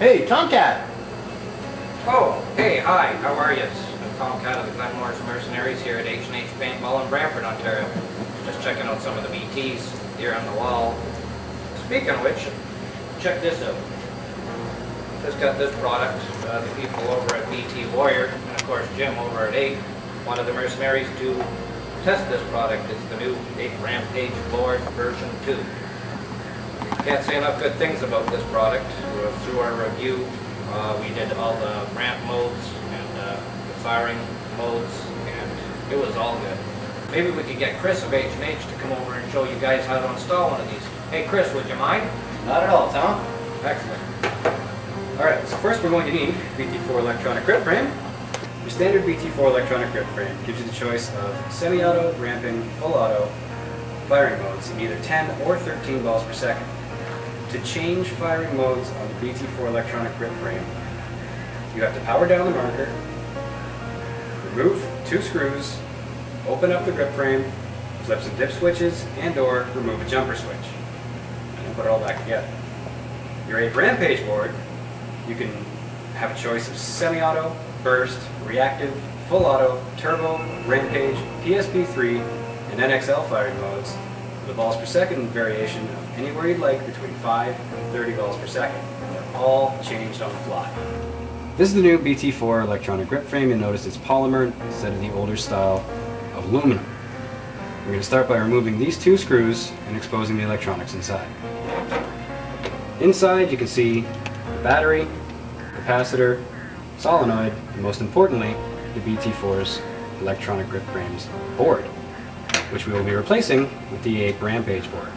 Hey, Tomcat! Oh, hey, hi, how are you? I'm Tomcat of the Glen Mercenaries here at APE Paintball in Brantford, Ontario. Just checking out some of the BTs here on the wall. Speaking of which, check this out. Just got this product. The people over at BT-4 and of course Jim over at APE wanted the Mercenaries to test this product. It's the new APE Rampage board version 2. Can't say enough good things about this product. Through our review, we did all the ramp modes and the firing modes, and it was all good. Maybe we could get Chris of H&H to come over and show you guys how to install one of these. Hey Chris, would you mind? Not at all, Tom. Excellent. Alright, so first we're going to need BT-4 electronic grip frame. Your standard BT-4 electronic grip frame gives you the choice of semi-auto, ramping, full auto, firing modes in either 10 or 13 balls per second. To change firing modes on the BT-4 electronic grip frame, you have to power down the marker, remove 2 screws, open up the grip frame, flip some dip switches, and/or remove a jumper switch, and put it all back together. Your APE Rampage board, you can have a choice of semi-auto, burst, reactive, full auto, turbo, rampage, PSP3, and NXL firing modes with a balls per second variation of anywhere you'd like between 5 and 30 balls per second. They're all changed on the fly. This is the new BT-4 electronic grip frame. You'll notice it's polymer instead of the older style of aluminum. We're going to start by removing these 2 screws and exposing the electronics inside. Inside you can see the battery, capacitor, solenoid, and most importantly, the BT-4's electronic grip frame's board, which we will be replacing with the APE Rampage board.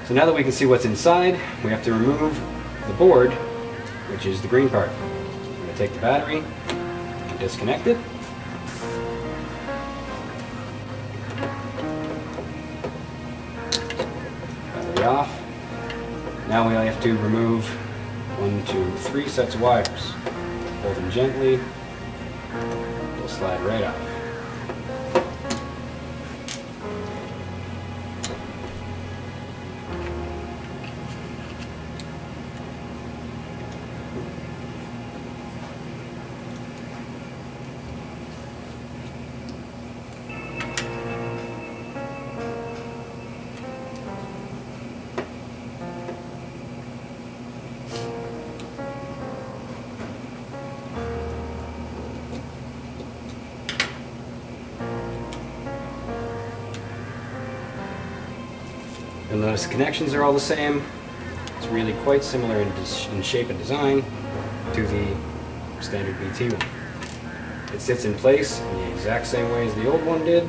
So now that we can see what's inside, we have to remove the board, which is the green part. We're going to take the battery and disconnect it. Battery off. Now we have to remove 1, 2, 3 sets of wires. Hold them gently. They'll slide right off. You'll notice the connections are all the same. It's really quite similar in shape and design to the standard BT one. It sits in place in the exact same way as the old one did.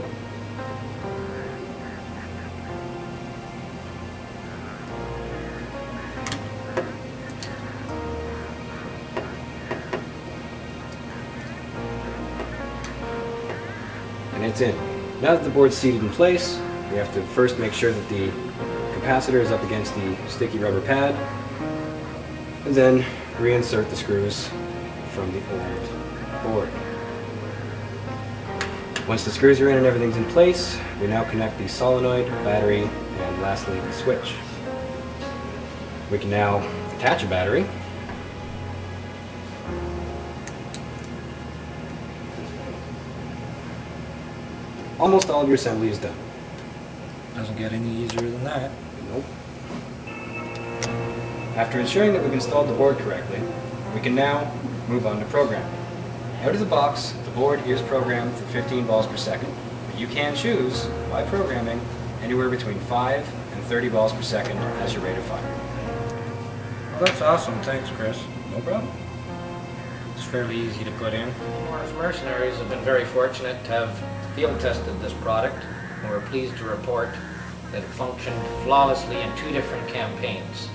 And it's in. Now that the board's seated in place, we have to first make sure that the capacitor is up against the sticky rubber pad, and then reinsert the screws from the old board. Once the screws are in and everything's in place, we now connect the solenoid, battery, and lastly the switch. We can now attach a battery. Almost all of your assembly is done. Doesn't get any easier than that. Nope. After ensuring that we've installed the board correctly, we can now move on to programming. Out of the box, the board is programmed for 15 balls per second, but you can choose, by programming, anywhere between 5 and 30 balls per second as your rate of fire. Well, that's awesome. Thanks, Chris. No problem. It's fairly easy to put in. As Mercenaries have been very fortunate to have field tested this product, and we're pleased to report that it functioned flawlessly in 2 different campaigns.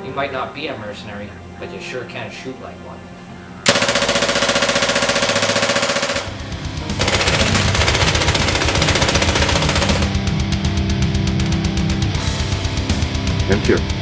You might not be a mercenary, but you sure can shoot like one. Thank you.